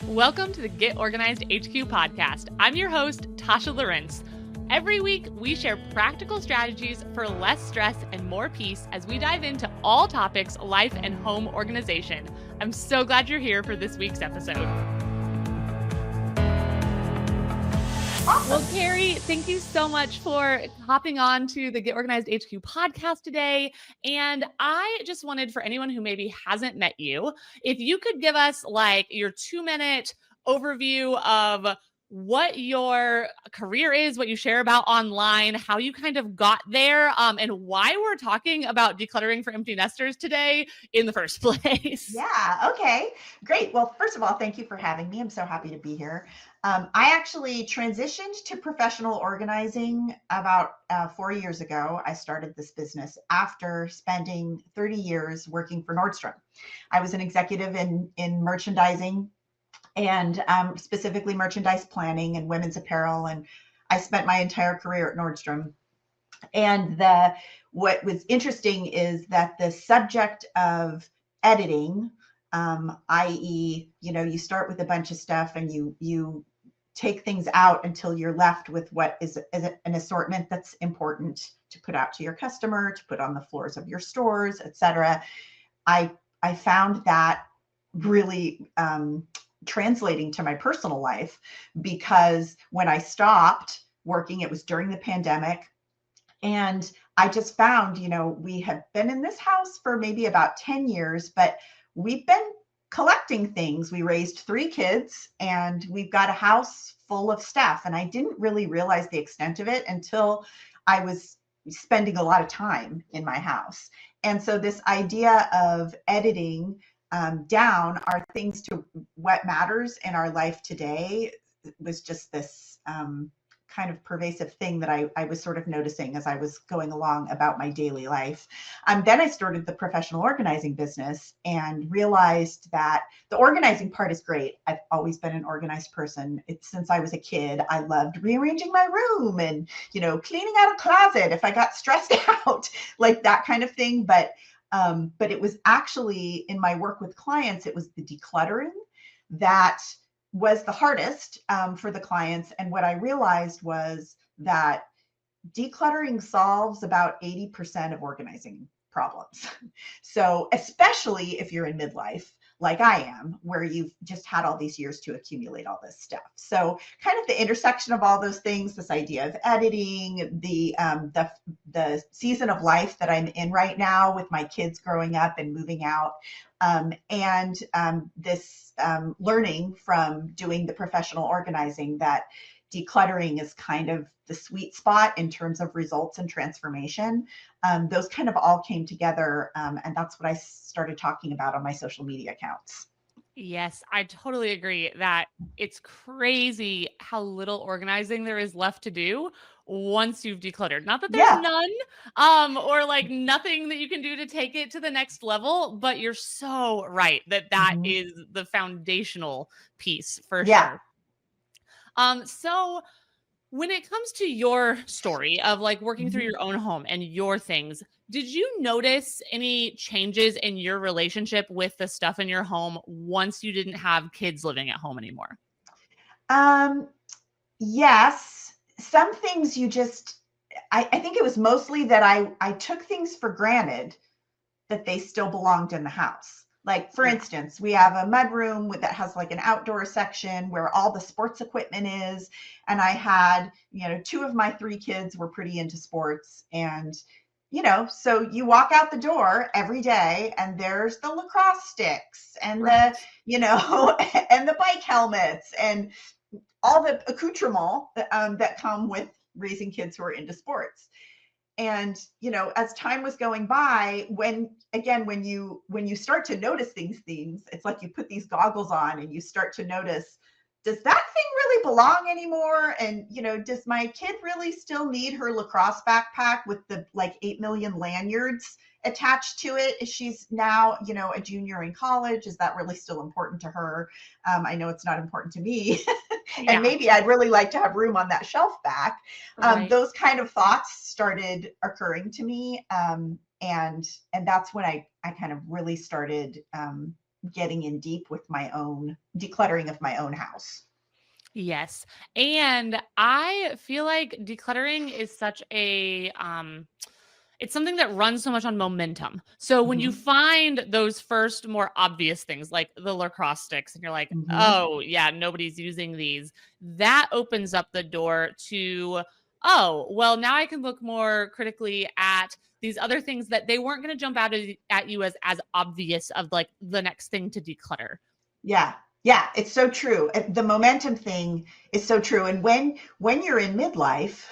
Welcome to the Get Organized HQ podcast. I'm your host, Tasha Lawrence. Every week, we share practical strategies for less stress and more peace as we dive into all topics life and home organization. I'm so glad you're here for this week's episode. Awesome. Well, Carrie, thank you so much for hopping on to the Get Organized HQ podcast today. And I just wanted, for anyone who maybe hasn't met you, if you could give us like your 2-minute overview of what your career is, what you share about online, how you kind of got there, and why we're talking about decluttering for empty nesters today in the first place. Yeah, okay, great. Well, first of all, thank you for having me. I'm so happy to be here. I actually transitioned to professional organizing about 4 years ago. I started this business after spending 30 years working for Nordstrom. I was an executive in merchandising and specifically merchandise planning and women's apparel. And I spent my entire career at Nordstrom. And what was interesting is that the subject of editing, i.e., you start with a bunch of stuff and you take things out until you're left with what is an assortment that's important to put out to your customer, to put on the floors of your stores, etc. I found that really translating to my personal life, because when I stopped working, it was during the pandemic. And I just found, we have been in this house for maybe about 10 years, but we've been collecting things. We raised 3 kids and we've got a house full of stuff. And I didn't really realize the extent of it until I was spending a lot of time in my house. And so this idea of editing down our things to what matters in our life today was just this kind of pervasive thing that I was sort of noticing as I was going along about my daily life. Then I started the professional organizing business and realized that the organizing part is great. I've always been an organized person. Since I was a kid, I loved rearranging my room and, cleaning out a closet if I got stressed out, like that kind of thing. But it was actually in my work with clients, it was the decluttering that was the hardest for the clients. And what I realized was that decluttering solves about 80% of organizing problems. So especially if you're in midlife, like I am, where you've just had all these years to accumulate all this stuff. So kind of the intersection of all those things, this idea of editing, the season of life that I'm in right now with my kids growing up and moving out, and this learning from doing the professional organizing that decluttering is kind of the sweet spot in terms of results and transformation. Those kind of all came together. And that's what I started talking about on my social media accounts. Yes, I totally agree that it's crazy how little organizing there is left to do once you've decluttered. Not that there's none, or like nothing that you can do to take it to the next level, but you're so right that is the foundational piece for sure. So when it comes to your story of like working through your own home and your things, did you notice any changes in your relationship with the stuff in your home once you didn't have kids living at home anymore? Yes. Some things I think it was mostly that I took things for granted that they still belonged in the house. Like, for instance, we have a mudroom that has like an outdoor section where all the sports equipment is. And I had, 2 of my 3 kids were pretty into sports. And, so you walk out the door every day and there's the lacrosse sticks and the, and the bike helmets and all the accoutrements that come with raising kids who are into sports. And, as time was going by, when you start to notice these things, it's like you put these goggles on and you start to notice, does that thing really belong anymore? And, does my kid really still need her lacrosse backpack with the like 8 million lanyards attached to it? If she's now, a junior in college, is that really still important to her? I know it's not important to me. And maybe I'd really like to have room on that shelf back. Those kind of thoughts started occurring to me. And that's when I kind of really started getting in deep with my own decluttering of my own house. Yes. And I feel like decluttering is such a it's something that runs so much on momentum. So when you Hmm. find those first more obvious things like the lacrosse sticks and you're like, Hmm. "Oh, yeah, nobody's using these." That opens up the door to, "Oh, well, now I can look more critically at these other things that they weren't going to jump out at you as obvious of like the next thing to declutter." Yeah. Yeah, it's so true. The momentum thing is so true. And when you're in midlife,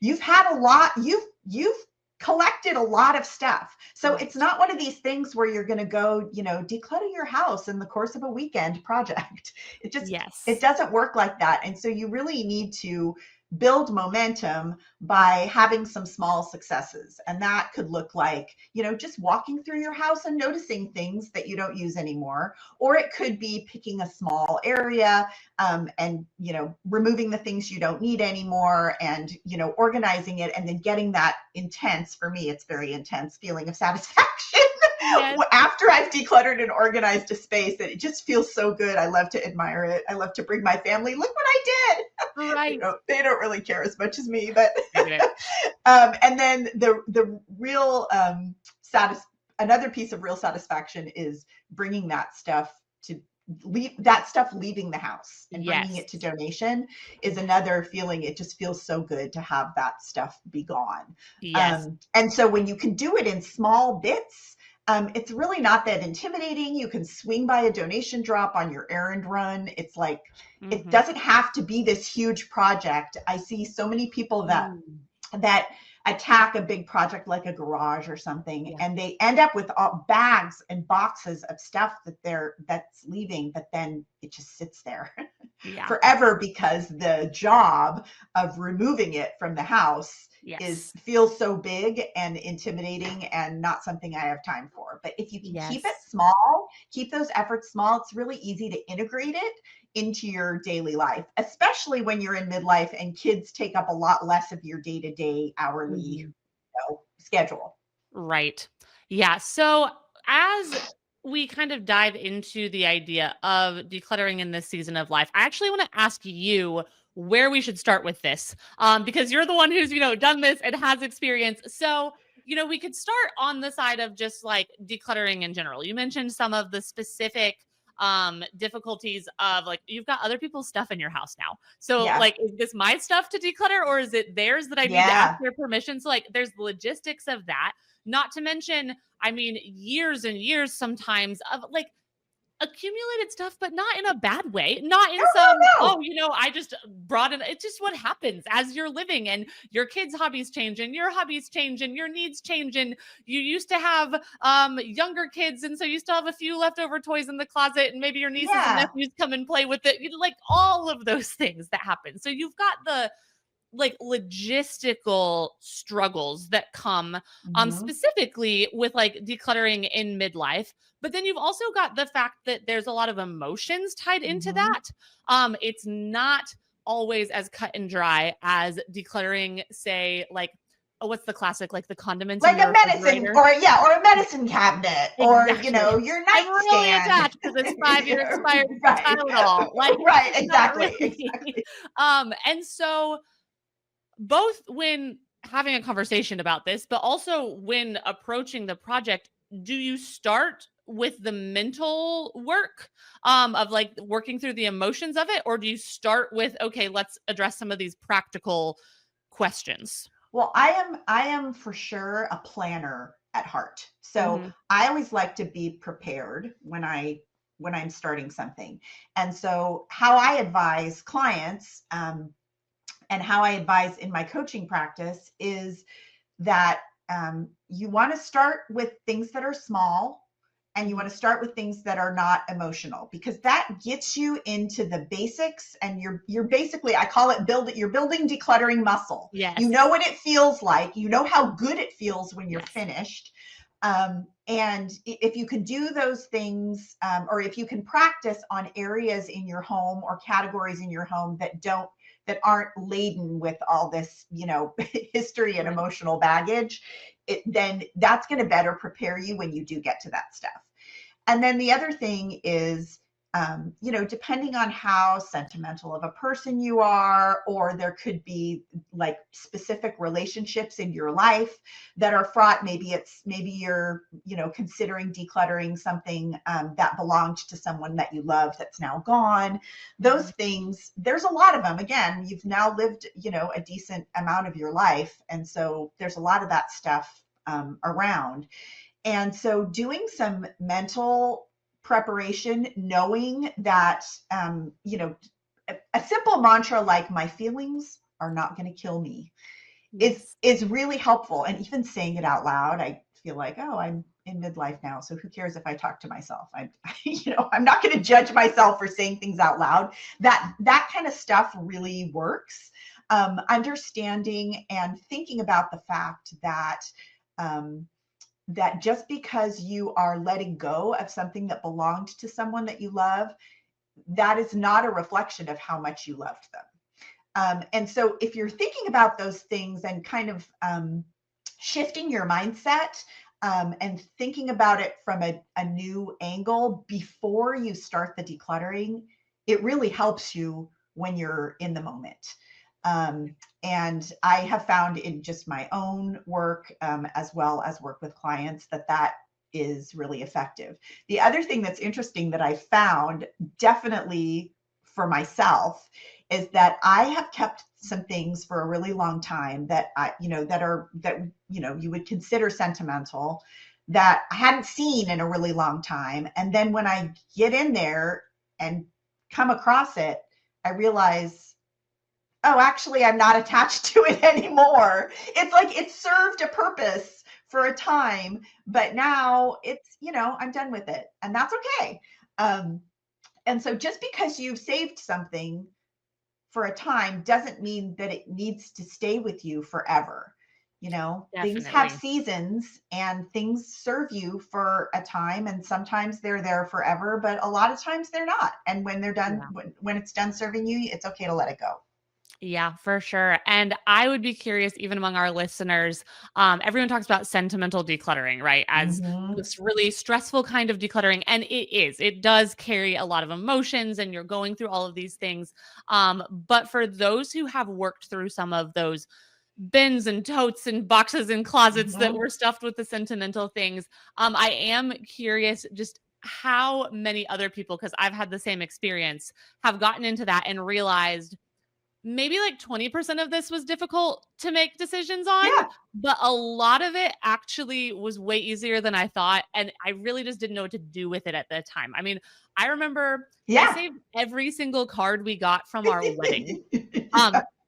you've had a lot, you've collected a lot of stuff. So it's Right. not one of these things where you're going to go, declutter your house in the course of a weekend project. It Yes. doesn't work like that. And so you really need to build momentum by having some small successes. And that could look like, just walking through your house and noticing things that you don't use anymore. Or it could be picking a small area, and removing the things you don't need anymore, and organizing it, and then getting that intense, for me it's very intense, feeling of satisfaction Yes. after I've decluttered and organized a space, that it just feels so good. I love to admire it. I love to bring my family, look what I did. Right. They don't really care as much as me, but I get it. and then the real another piece of real satisfaction is bringing that stuff to leaving the house and bringing Yes. it to donation is another feeling. It just feels so good to have that stuff be gone. Yes. And so when you can do it in small bits, it's really not that intimidating. You can swing by a donation drop on your errand run. It's like, it Mhm. doesn't have to be this huge project. I see so many people that attack a big project like a garage or something, Yeah. and they end up with all bags and boxes of stuff that's leaving, but then it just sits there Yeah. forever because the job of removing it from the house Yes. feels so big and intimidating and not something I have time for. But if you can keep it Yes. small, keep those efforts small, it's really easy to integrate it into your daily life, especially when you're in midlife and kids take up a lot less of your day-to-day hourly Mhm. schedule. Right. Yeah. So as we kind of dive into the idea of decluttering in this season of life, I actually want to ask you where we should start with this, because you're the one who's done this and has experience. So we could start on the side of just like decluttering in general. You mentioned some of the specific difficulties of like you've got other people's stuff in your house now. So Yeah. like is this my stuff to declutter or is it theirs that I need to ask Yeah. their permission? So like there's the logistics of that. Not to mention, I mean, years and years sometimes of like accumulated stuff, but not in a bad way, not No, in some, no, oh, no. I just brought it. It's just what happens as you're living and your kids' hobbies change and your hobbies change and your needs change. And you used to have younger kids. And so you still have a few leftover toys in the closet and maybe your nieces and Yeah. nephews come and play with it. Like all of those things that happen. So you've got the like logistical struggles that come Hmm. specifically with like decluttering in midlife, but then you've also got the fact that there's a lot of emotions tied into Hmm. that. It's not always as cut and dry as decluttering, say, like, oh, what's the classic, like the condiments in Like your a medicine, refrigerator. or a Yeah, medicine cabinet, or exactly. your I'm really nightstand. attached to this 5-year expired Right. Tylenol, like Right, not exactly, really. exactly. And so both when having a conversation about this, but also when approaching the project, do you start with the mental work of like working through the emotions of it? Or do you start with, okay, let's address some of these practical questions? Well, I am for sure a planner at heart. So Hmm. I always like to be prepared when I'm starting something. And so how I advise clients, and how I advise in my coaching practice is that, you want to start with things that are small, and you Hmm. want to start with things that are not emotional, because that gets you into the basics, and you're basically, I call it you're building decluttering muscle. You know Yes. what it feels like, you know how good it feels when you're Yes. finished. And if you can do those things, or if you can practice on areas in your home or categories in your home that aren't laden with all this, history and Right. emotional baggage, then that's going to better prepare you when you do get to that stuff. And then the other thing is, depending on how sentimental of a person you are, or there could be like specific relationships in your life that are fraught. Maybe you're, considering decluttering something that belonged to someone that you loved that's now gone. Those things, there's a lot of them. Again, you've now lived, a decent amount of your life. And so there's a lot of that stuff around. And so doing some mental preparation, knowing that, a simple mantra like my feelings are not going to kill me Yes. is really helpful. And even saying it out loud, I feel like, oh, I'm in midlife now, so who cares if I talk to myself? I'm not going to judge myself for saying things out loud. That kind of stuff really works. Understanding and thinking about the fact that that just because you are letting go of something that belonged to someone that you love, that is not a reflection of how much you loved them. And so if you're thinking about those things and kind of shifting your mindset and thinking about it from a new angle before you start the decluttering, it really helps you when you're in the moment. And I have found in just my own work, as well as work with clients, that is really effective. The other thing that's interesting that I found, definitely for myself, is that I have kept some things for a really long time that you would consider sentimental, that I hadn't seen in a really long time. And then when I get in there and come across it, I realize, oh, actually, I'm not attached to it anymore. It's like it served a purpose for a time, but now it's, I'm done with it, and that's okay. And so just because you've saved something for a time doesn't mean that it needs to stay with you forever. Things have Definitely. seasons and things serve you for a time, and sometimes they're there forever, but a lot of times they're not. And when they're done, Yeah. when it's done serving you, it's okay to let it go. Yeah, for sure. And I would be curious, even among our listeners, everyone talks about sentimental decluttering, right? As Mm-hmm. this really stressful kind of decluttering. And it does carry a lot of emotions and you're going through all of these things. But for those who have worked through some of those bins and totes and boxes and closets that Mm-hmm. were stuffed with the sentimental things, I am curious just how many other people, because I've had the same experience, have gotten into that and realized maybe like 20% of this was difficult to make decisions on, Yeah. but a lot of it actually was way easier than I thought. And I really just didn't know what to do with it at the time. I mean, I remember I Yeah. saved every single card we got from our wedding.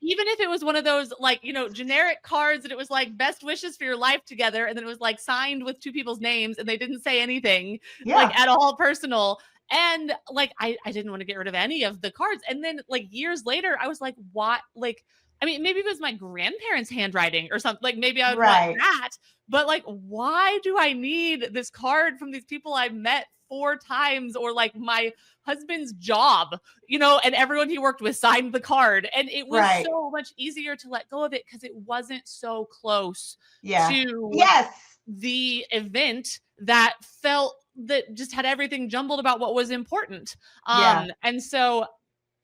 Even if it was one of those like, generic cards and it was like best wishes for your life together. And then it was like signed with two people's names and they didn't say anything like Yeah. at all personal. And like I didn't want to get rid of any of the cards. And then like years later, I was like, what? Like, I mean, maybe it was my grandparents' handwriting or something. Like maybe I would want Right. that. But like, why do I need this card from these people I met 4 times, or like my husband's job, and everyone he worked with signed the card. And it was Right. so much easier to let go of it because it wasn't so close Yeah. to Yes. the event that just had everything jumbled about what was important. Yeah. And so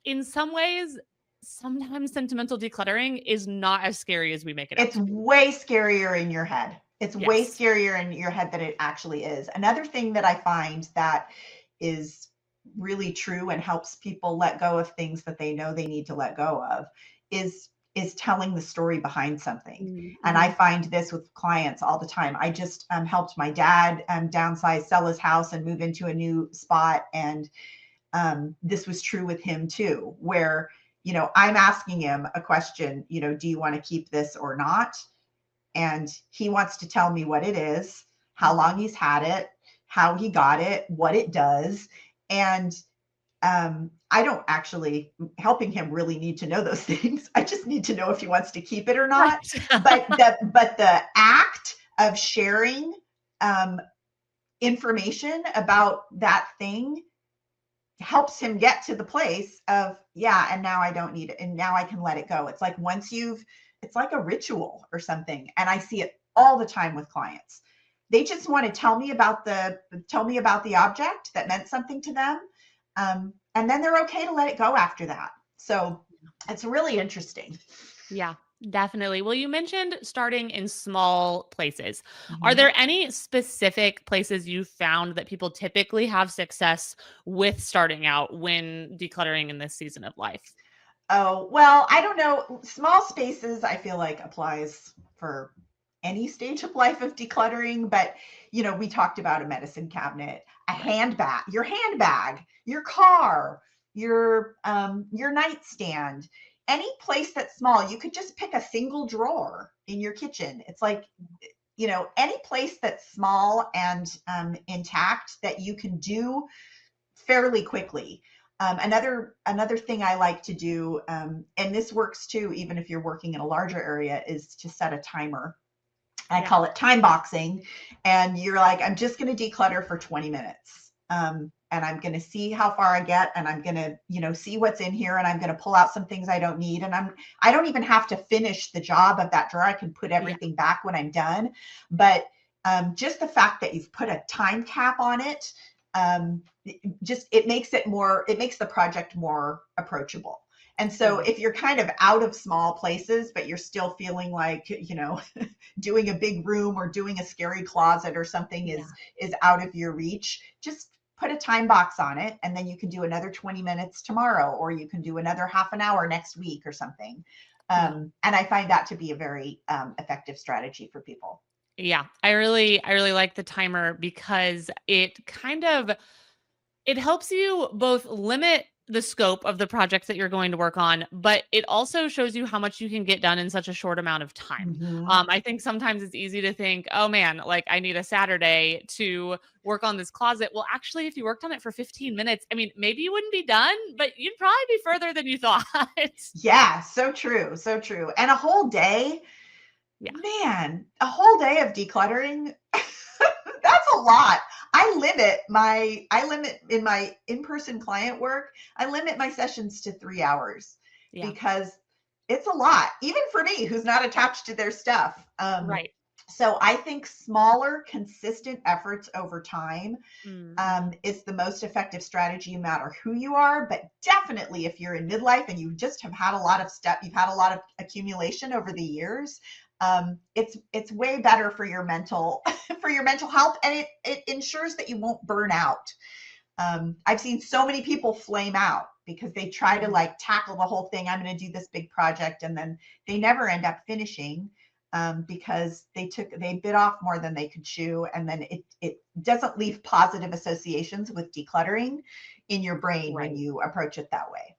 in some ways, sometimes sentimental decluttering is not as scary as we make it out It's to be. way scarier in your head. It's way Yes. scarier in your head than it actually is. Another thing that I find that is really true and helps people let go of things that they know they need to let go of is telling the story behind something. And I Mm-hmm. find this with clients all the time. I just helped my dad downsize, sell his house, and move into a new spot. And this was true with him too, where, I'm asking him a question, do you want to keep this or not? And he wants to tell me what it is, how long Mm-hmm. he's had it, how he got it, what it does. And I don't actually, helping him really need to know those things. I just need to know if he wants to keep it or Right. not. But the act of sharing um, information about that thing helps him get to the place of, yeah, and now I don't need it, and now I can let it go. It's like it's like a ritual or something. And I see it all the time with clients. they just want to tell me about the object that meant something to them. And then they're okay to let it go after that. So it's really interesting. Yeah, definitely. Well, you mentioned starting in small places. Are Mhm. there any specific places you found that people typically have success with starting out when decluttering in this season of life? Oh, well, I don't know. Small spaces, I feel like applies for any stage of life of decluttering, but we talked about a medicine cabinet, a Right. handbag, your car, your nightstand, any place that's small. You could just pick a single drawer in your kitchen. It's like, any place that's small and intact that you can do fairly quickly. Another thing I like to do, and this works too, even if you're working in a larger area, is to set a timer. I Yeah. call it time boxing, and you're like, I'm just going to declutter for 20 minutes. And I'm going to see how far I get, and I'm going to, see what's in here, and I'm going to pull out some things I don't need. And I don't even have to finish the job of that drawer. I can put Yeah. everything back when I'm done. But just the fact that you've put a time cap on it, it makes the project more approachable. And so Right. if you're kind of out of small places, but you're still feeling like, doing a big room or doing a scary closet or something Yeah. is out of your reach, just put a time box on it, and then you can do another 20 minutes tomorrow, or you can do another half an hour next week or something. Yeah. And I find that to be a very effective strategy for people. Yeah. I really like the timer because it helps you both limit the scope of the projects that you're going to work on, but it also shows you how much you can get done in such a short amount of time. Mm-hmm. I think sometimes it's easy to think, oh man, like I need a Saturday to work on this closet. Well, actually, if you worked on it for 15 minutes, I mean, maybe you wouldn't be done, but you'd probably be further than you thought. Yeah, so true, so true. And a whole day, Yeah. man, a whole day of decluttering, that's a lot. I limit in my in-person client work, I limit my sessions to 3 hours Yeah. because it's a lot, even for me who's not attached to their stuff. Right. So I think smaller, consistent efforts over time Mm-hmm. is the most effective strategy, no matter who you are. But definitely, if you're in midlife and you just have had a lot of stuff, you've had a lot of accumulation over the years. It's way better for your mental for your mental health, and it ensures that you won't burn out. I've seen so many people flame out because they try to like tackle the whole thing. I'm going to do this big project, and then they never end up finishing because they bit off more than they could chew, and then it doesn't leave positive associations with decluttering in your brain when Right. you approach it that way.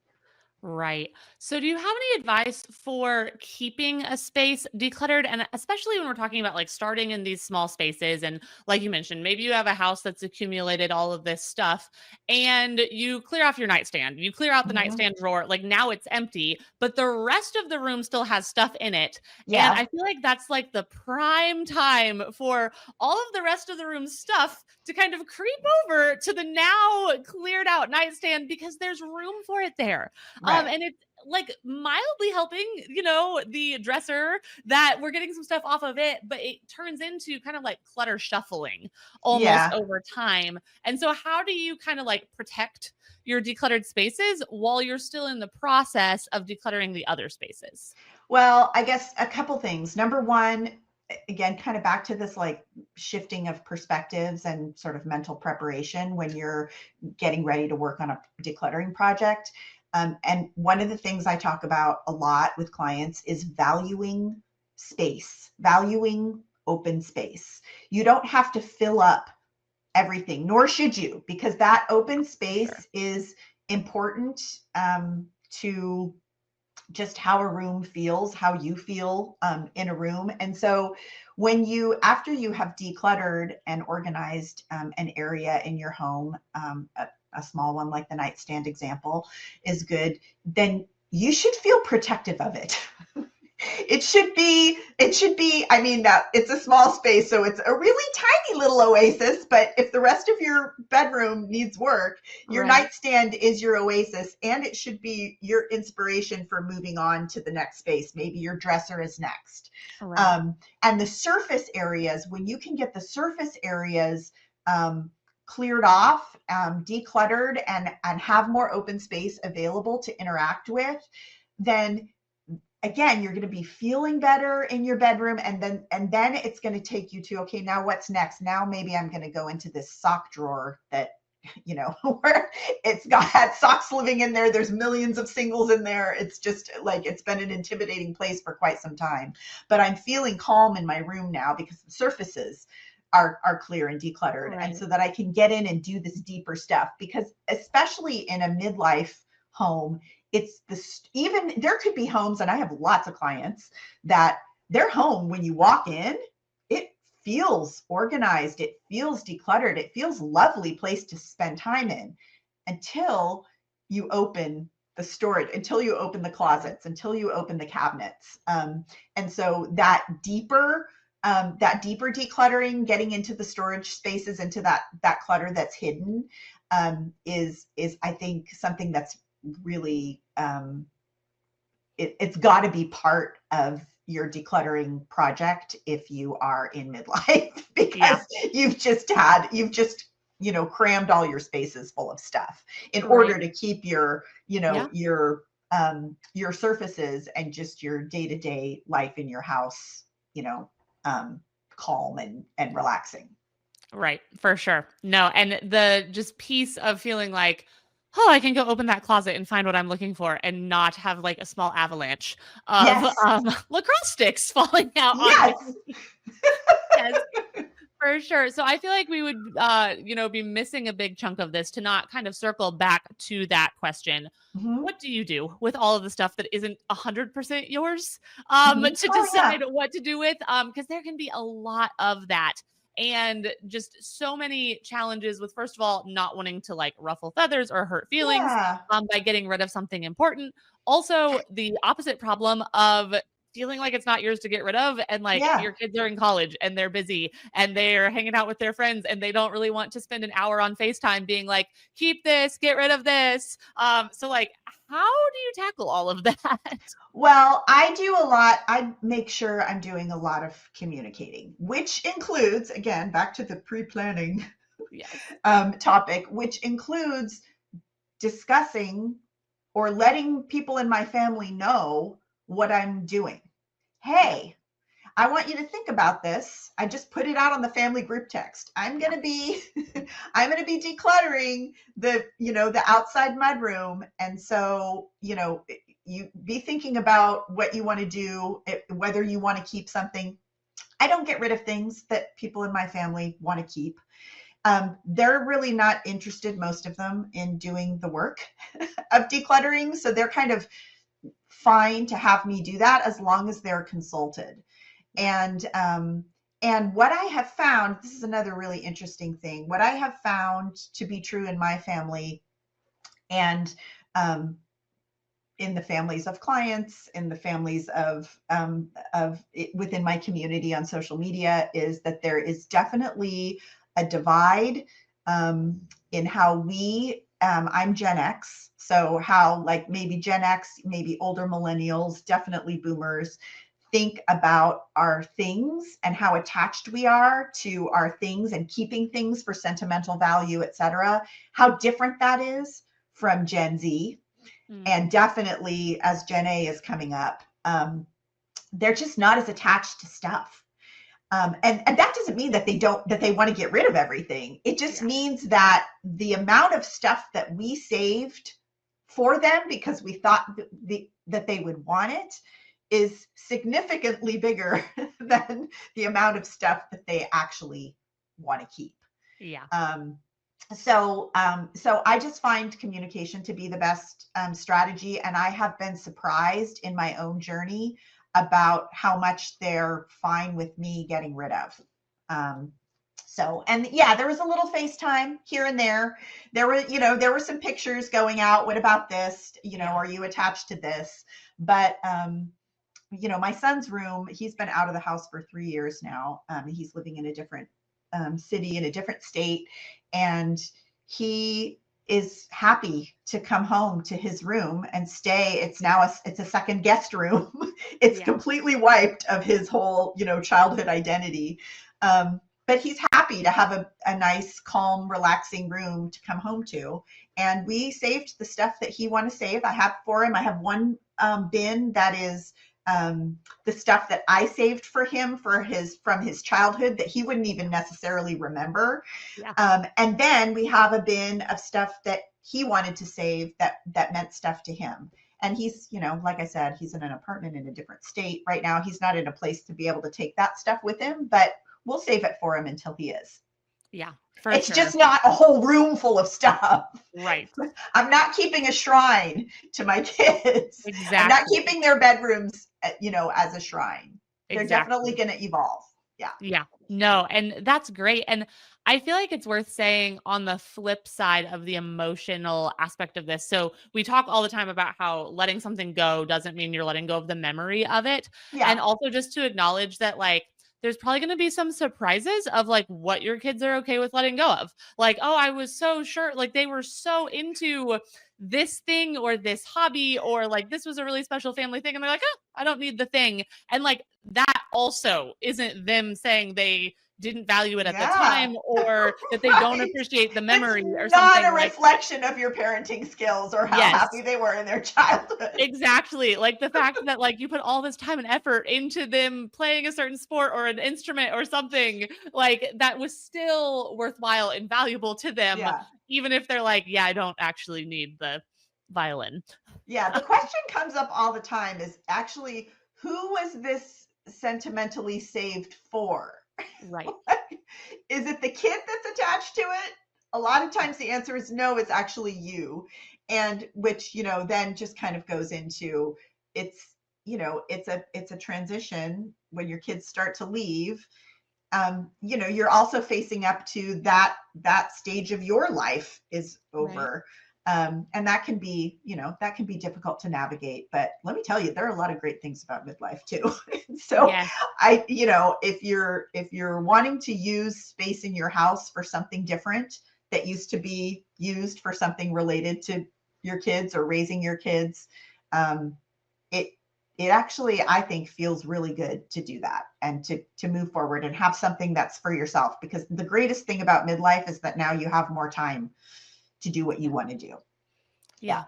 Right. So, do you have any advice for keeping a space decluttered? And especially when we're talking about like starting in these small spaces, and like you mentioned, maybe you have a house that's accumulated all of this stuff and you clear off your nightstand, you clear out the Mm-hmm. nightstand drawer, like now it's empty, but the rest of the room still has stuff in it. And Yeah, I feel like that's like the prime time for all of the rest of the room's stuff to kind of creep over to the now cleared out nightstand because there's room for it there. right. And it's like mildly helping, the dresser that we're getting some stuff off of it, but it turns into kind of like clutter shuffling almost Yeah. over time. And so, how do you kind of like protect your decluttered spaces while you're still in the process of decluttering the other spaces? Well, I guess a couple things. Number one, again, kind of back to this like shifting of perspectives and sort of mental preparation when you're getting ready to work on a decluttering project. And one of the things I talk about a lot with clients is valuing space, valuing open space. You don't have to fill up everything, nor should you, because that open Sure. space is important to just how a room feels, how you feel in a room. And so after you have decluttered and organized an area in your home, a small one like the nightstand example is good, then you should feel protective of it. I mean, that it's a small space, so it's a really tiny little oasis, but if the rest of your bedroom needs work, your Right. nightstand is your oasis, and it should be your inspiration for moving on to the next space. Maybe your dresser is next. Right. And the surface areas, when you can get the surface areas cleared off, decluttered, and have more open space available to interact with, then again, you're going to be feeling better in your bedroom, and then it's going to take you to, okay, now what's next? Now maybe I'm going to go into this sock drawer that, where it's got socks living in there. There's millions of singles in there. It's just like, it's been an intimidating place for quite some time, but I'm feeling calm in my room now because the surfaces are clear and decluttered. And Right. so that I can get in and do this deeper stuff, because especially in a midlife home, it's even there could be homes, and I have lots of clients that their home, when you walk in, it feels organized, it feels decluttered, it feels lovely place to spend time in, until you open the storage, until you open the closets, until you open the cabinets. And so that deeper decluttering, getting into the storage spaces, into that clutter that's hidden, is I think something that's really it's got to be part of your decluttering project if you are in midlife, Yeah. because you've just crammed all your spaces full of stuff in Right. order to keep your Yeah. your surfaces and just your day-to-day life in your house, calm and relaxing. Right, for sure. No, and the just piece of feeling like, "Oh, I can go open that closet and find what I'm looking for," and not have, like, a small avalanche of, Yes. lacrosse sticks falling out on me. Yes. Yes, for sure. So I feel like we would, be missing a big chunk of this to not kind of circle back to that question. Hmm. What do you do with all of the stuff that isn't 100% yours, Hmm. to Oh yeah. decide what to do with? Because there can be a lot of that. And just so many challenges with, first of all, not wanting to like ruffle feathers or hurt feelings Yeah. by getting rid of something important. Also, the opposite problem of feeling like it's not yours to get rid of. And like Yeah. your kids are in college and they're busy and they're hanging out with their friends and they don't really want to spend an hour on FaceTime being like, keep this, get rid of this. So like, how do you tackle all of that? Well, I do a lot. I make sure I'm doing a lot of communicating, which includes, again, back to the pre-planning Yes. topic, which includes discussing or letting people in my family know what I'm doing. Yep. Hey, I want you to think about this. I just put it out on the family group text. I'm Yeah. going to be I'm going to be decluttering the outside mudroom, and so, you be thinking about what you want to do, whether you want to keep something. I don't get rid of things that people in my family want to keep. They're really not interested, most of them, in doing the work of decluttering. So they're kind of fine to have me do that as long as they're consulted. Yeah. And what I have found, this is another really interesting thing. What I have found to be true in my family, and in the families of clients, in the families within my community on social media, is that there is definitely a divide in how I'm Gen X, so how, like, maybe Gen X, maybe older millennials, definitely boomers, think about our things and how attached we are to our things and keeping things for sentimental value, etc. How different that is from Gen Z, Mm. and definitely as Gen A is coming up. They're just not as attached to stuff. And that doesn't mean that they want to get rid of everything. It just Yeah. means that the amount of stuff that we saved for them because we thought that they would want it is significantly bigger than the amount of stuff that they actually want to keep. Yeah. Um, so I just find communication to be the best strategy, and I have been surprised in my own journey about how much they're fine with me getting rid of. And yeah, there was a little FaceTime here and there. There were some pictures going out. What about this? Yeah. Are you attached to this? But my son's room, he's been out of the house for 3 years now. He's living in a different city, in a different state. And he is happy to come home to his room and stay. It's a second guest room. It's Yeah. completely wiped of his whole, childhood identity. But he's happy to have a nice, calm, relaxing room to come home to. And we saved the stuff that he wanted to save. I have for him. I have one bin that is the stuff that I saved for him from his childhood that he wouldn't even necessarily remember. Yeah. And then we have a bin of stuff that he wanted to save that meant stuff to him. And he's, like I said, he's in an apartment in a different state right now. He's not in a place to be able to take that stuff with him, but we'll save it for him until he is. Yeah, for It's sure. just not a whole room full of stuff. Right. I'm not keeping a shrine to my kids. Exactly. I'm not keeping their bedrooms, as a shrine. They're Exactly. definitely going to evolve. Yeah. Yeah. No, and that's great. And I feel like it's worth saying on the flip side of the emotional aspect of this. So we talk all the time about how letting something go doesn't mean you're letting go of the memory of it. Yeah. And also just to acknowledge that like there's probably going to be some surprises of like what your kids are okay with letting go of. Like, oh, I was so sure, like they were so into this thing or this hobby, or like this was a really special family thing. And they're like, oh, I don't need the thing. And like that also isn't them saying they didn't value it at the time, or that they don't Right. appreciate the memory or It's not something. a reflection of your parenting skills or how Yes. happy they were in their childhood. Exactly. Like the fact that like you put all this time and effort into them playing a certain sport or an instrument or something, like that was still worthwhile and valuable to them, Yeah. even if they're like, yeah, I don't actually need the violin. Yeah. The question comes up all the time is actually, who was this sentimentally saved for? Right. Is it the kid that's attached to it? A lot of times the answer is no, it's actually you. And which, then just kind of goes into it's, it's a transition when your kids start to leave. You're also facing up to that stage of your life is over. Right. And that can be difficult to navigate. But let me tell you, there are a lot of great things about midlife too. So yes. If you're wanting to use space in your house for something different that used to be used for something related to your kids or raising your kids, it actually, I think, feels really good to do that and to move forward and have something that's for yourself, because the greatest thing about midlife is that now you have more time to do what you want to do. Yeah,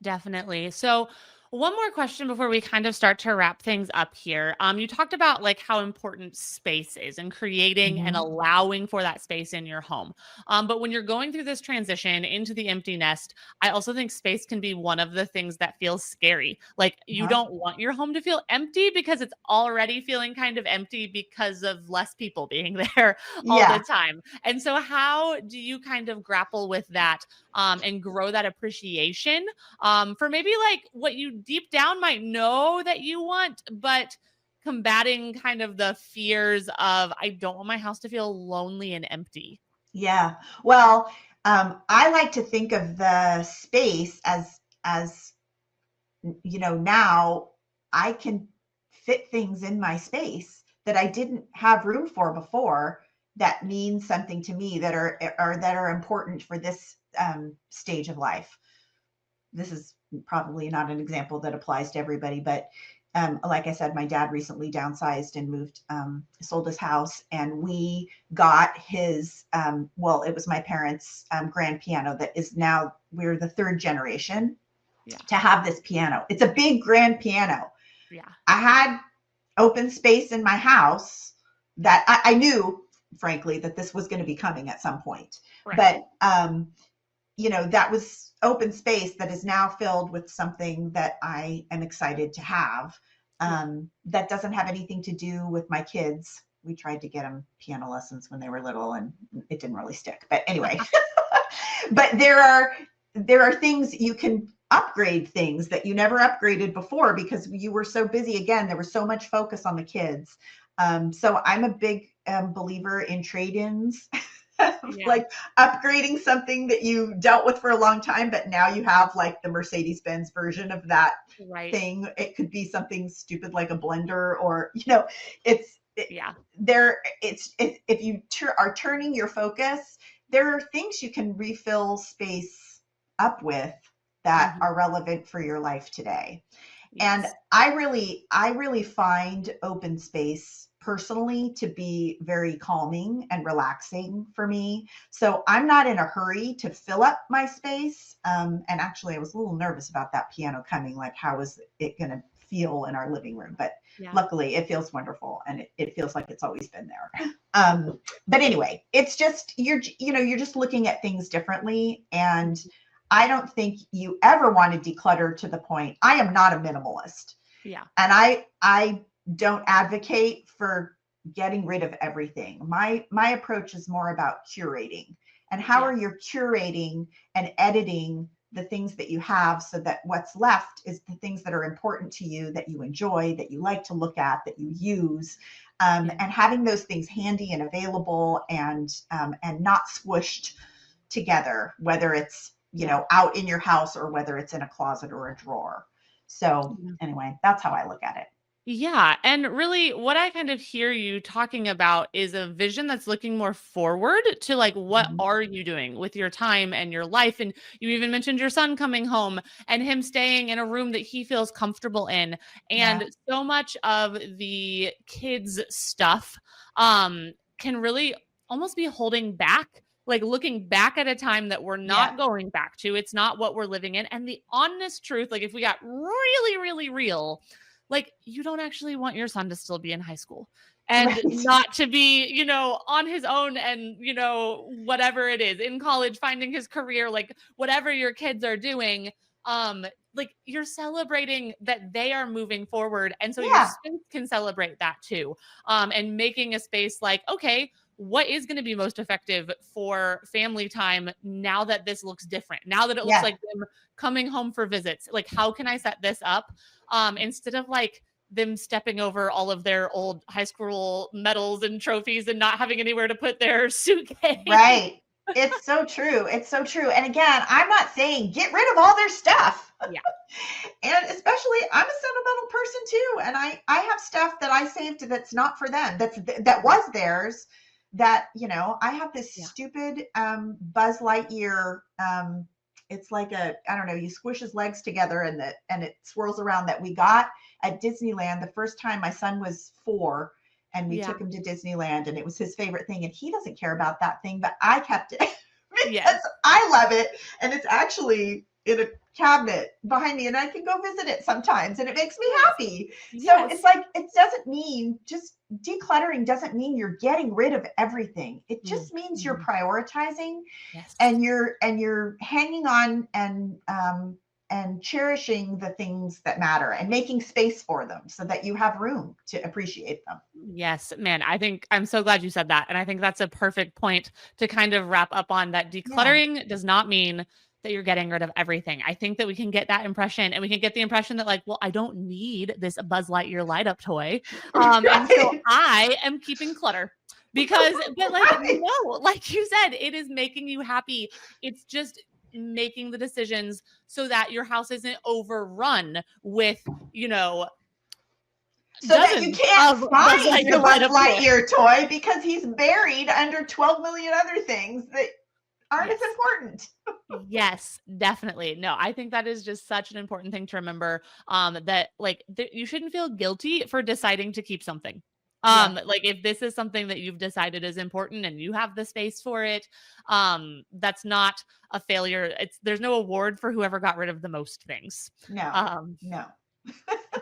definitely. So one more question before we kind of start to wrap things up here. You talked about like how important space is and creating and allowing for that space in your home. But when you're going through this transition into the empty nest, I also think space can be one of the things that feels scary. Like you don't want your home to feel empty because it's already feeling kind of empty because of less people being there all the time. And so how do you kind of grapple with that and grow that appreciation for maybe like what you deep down might know that you want, but combating kind of the fears of, I don't want my house to feel lonely and empty? Yeah. Well, I like to think of the space as, now I can fit things in my space that I didn't have room for before that mean something to me that are important for this stage of life. This is probably not an example that applies to everybody, but like I said, my dad recently downsized and moved, sold his house, and we got his, it was my parents' grand piano that is now, we're the third generation to have this piano. It's a big grand piano. Yeah. I had open space in my house that I knew, frankly, that this was going to be coming at some point. Right. But, that was open space that is now filled with something that I am excited to have. That doesn't have anything to do with my kids. We tried to get them piano lessons when they were little and it didn't really stick. But anyway, but there are things you can upgrade, things that you never upgraded before because you were so busy. Again, there was so much focus on the kids. So I'm a big believer in trade-ins. Yeah. like upgrading something that you dealt with for a long time, but now you have like the Mercedes-Benz version of that Right. thing. It could be something stupid like a blender, or, you know, it's Yeah. there. If you are turning your focus, there are things you can refill space up with that Hmm. are relevant for your life today. And Yes. I really find open space personally to be very calming and relaxing for me. So I'm not in a hurry to fill up my space. And actually, I was a little nervous about that piano coming. Like, how is it going to feel in our living room? But Yeah. luckily, it feels wonderful, and it feels like it's always been there. But anyway, it's just you're just looking at things differently, and Mhm. I don't think you ever want to declutter to the point. I am not a minimalist, Yeah. and I don't advocate for getting rid of everything. My approach is more about curating. And how Yeah. are you curating and editing the things that you have so that what's left is the things that are important to you, that you enjoy, that you like to look at, that you use, Yeah. and having those things handy and available, and not squished together, whether it's Yeah. out in your house or whether it's in a closet or a drawer. So Yeah. anyway, that's how I look at it. Yeah. And really, what I kind of hear you talking about is a vision that's looking more forward to like, what Mhm. are you doing with your time and your life? And you even mentioned your son coming home and him staying in a room that he feels comfortable in. Yeah, And so much of the kids' stuff can really almost be holding back. Like looking back at a time that we're yeah, not going back to, it's not what we're living in. And the honest truth, like if we got really, really real, like you don't actually want your son to still be in high school and right. not to be, on his own and, whatever it is in college, finding his career, like whatever your kids are doing. Um, like you're celebrating that they are moving forward. And so your Yeah, space can celebrate that too. And making a space like, okay, what is going to be most effective for family time now that this looks different? Now that it looks yeah, like them coming home for visits, like how can I set this up instead of like them stepping over all of their old high school medals and trophies and not having anywhere to put their suitcase. right. It's so true. It's so true. And again, I'm not saying get rid of all their stuff. Yeah. And especially, I'm a sentimental person too, and I have stuff that I saved that's not for them. That was theirs. That, I have this Yeah. stupid Buzz Lightyear. It's like I don't know. You squish his legs together, and it swirls around, that we got at Disneyland the first time my son was 4, and we Yeah. took him to Disneyland, and it was his favorite thing, and he doesn't care about that thing, but I kept it Yes. because I love it, and it's actually in a cabinet behind me, and I can go visit it sometimes, and it makes me Yes. happy. So it's Yes. like, it doesn't mean, just decluttering doesn't mean you're getting rid of everything. It just means you're Mhm. prioritizing, Yes. and you're hanging on, and cherishing the things that matter, and making space for them so that you have room to appreciate them. Yes, man. I think I'm so glad you said that. And I think that's a perfect point to kind of wrap up on that. Yeah. Decluttering does not mean that you're getting rid of everything. I think that we can get that impression and we can get the impression that, like, well, I don't need this Buzz Lightyear light up toy. And so Right. I am keeping clutter because, but like, Right. no, like you said, it is making you happy. It's just making the decisions so that your house isn't overrun with, you know, So that you dozens can't of Buzz find the Lightyear light Buzz up toys. Lightyear toy because he's buried under 12 million other things that aren't as Yes. important. Yes, definitely. No, I think that is just such an important thing to remember, that like you shouldn't feel guilty for deciding to keep something. Yeah. Like if this is something that you've decided is important and you have the space for it, that's not a failure. There's no award for whoever got rid of the most things. No, Um, no.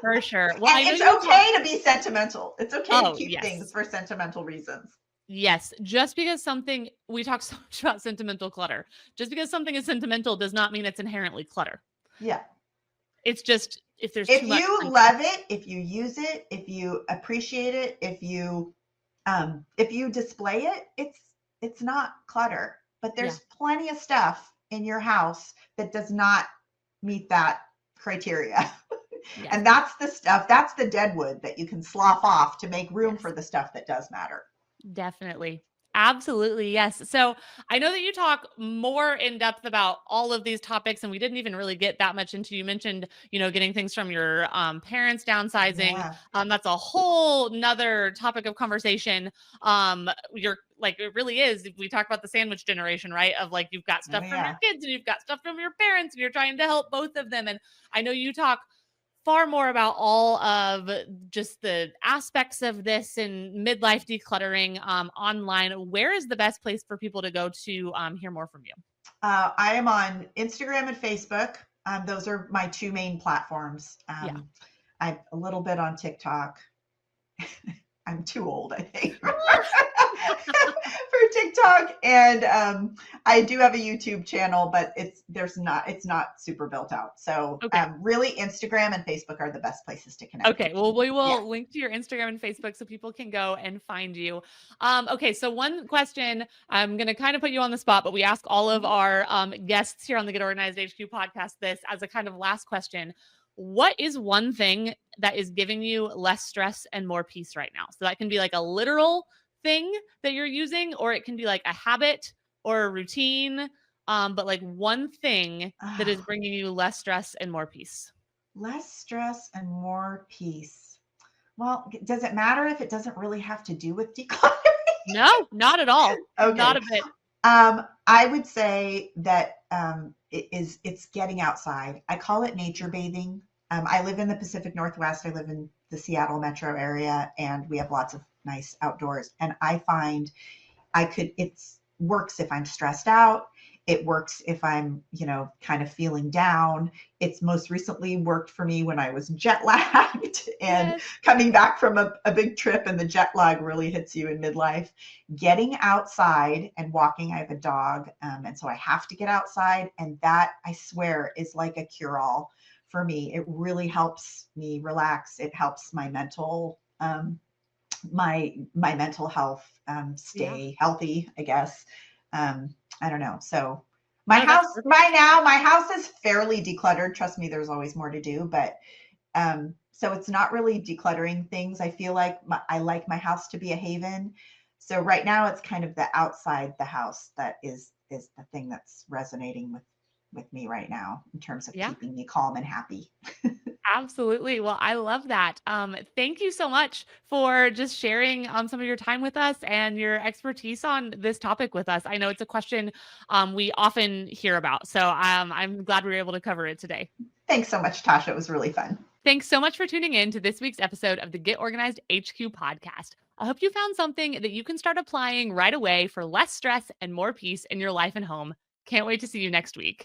for sure. Well, And I know it's you talk. okay to be sentimental. It's okay to Oh, keep things yes. for sentimental reasons. Yes, just because something we talk so much about sentimental clutter. Just because something is sentimental does not mean it's inherently clutter. Yeah. It's just if there's too If much you sometimes. love it, if you use it, if you appreciate it, if you display it, it's not clutter. But Yeah. there's plenty of stuff in your house that does not meet that criteria. Yes. And that's the stuff, that's the dead wood that you can slough off to make room Yes. for the stuff that does matter. Definitely. Absolutely, yes. So I know that you talk more in depth about all of these topics, and we didn't even really get that much into. You mentioned, getting things from your parents, downsizing. Yeah. That's a whole nother topic of conversation. You're like, it really is. We talk about the sandwich generation, right? Of like, you've got Oh stuff from your yeah. kids and you've got stuff from your parents, and you're trying to help both of them. And I know you talk far more about all of just the aspects of this and midlife decluttering online. Where is the best place for people to go to hear more from you? I am on Instagram and Facebook. Those are my two main platforms. Yeah. I'm a little bit on TikTok. I'm too old, I think, for TikTok. And I do have a YouTube channel, but it's not super built out. So Okay. really, Instagram and Facebook are the best places to connect Okay. with Well, me. we Yeah. will link to your Instagram and Facebook so people can go and find you. Okay. So one question, I'm going to kind of put you on the spot, but we ask all of Mhm. our guests here on the Get Organized HQ podcast this as a kind of last question. What is one thing that is giving you less stress and more peace right now? So that can be like a literal thing that you're using, or it can be like a habit or a routine. But like one thing that is Ah, bringing you less stress and more peace. less stress and more peace. Well, does it matter if it doesn't really have to do with decluttering? No, not at all. Not Okay. a bit. I would say that it's getting outside. I call it nature bathing. I live in the Pacific Northwest. I live in the Seattle metro area, and we have lots of nice outdoors. And I find it's works if I'm stressed out. It works if I'm, kind of feeling down. It's most recently worked for me when I was jet lagged and Yes. coming back from a big trip, and the jet lag really hits you in midlife. Getting outside and walking. I have a dog, and so I have to get outside. And that, I swear, is like a cure all for me. It really helps me relax. It helps my mental health Yeah. stay healthy, I guess. I don't know. So No, that's perfect. my house is fairly decluttered. Trust me, there's always more to do, but so it's not really decluttering things. I feel like I like my house to be a haven. So right now it's kind of the outside the house that is the thing that's resonating with me right now in terms of Yeah. keeping me calm and happy. Absolutely. Well, I love that. Thank you so much for just sharing some of your time with us and your expertise on this topic with us. I know it's a question we often hear about, so I'm glad we were able to cover it today. Thanks so much, Tasha. It was really fun. Thanks so much for tuning in to this week's episode of the Get Organized HQ podcast. I hope you found something that you can start applying right away for less stress and more peace in your life and home. Can't wait to see you next week.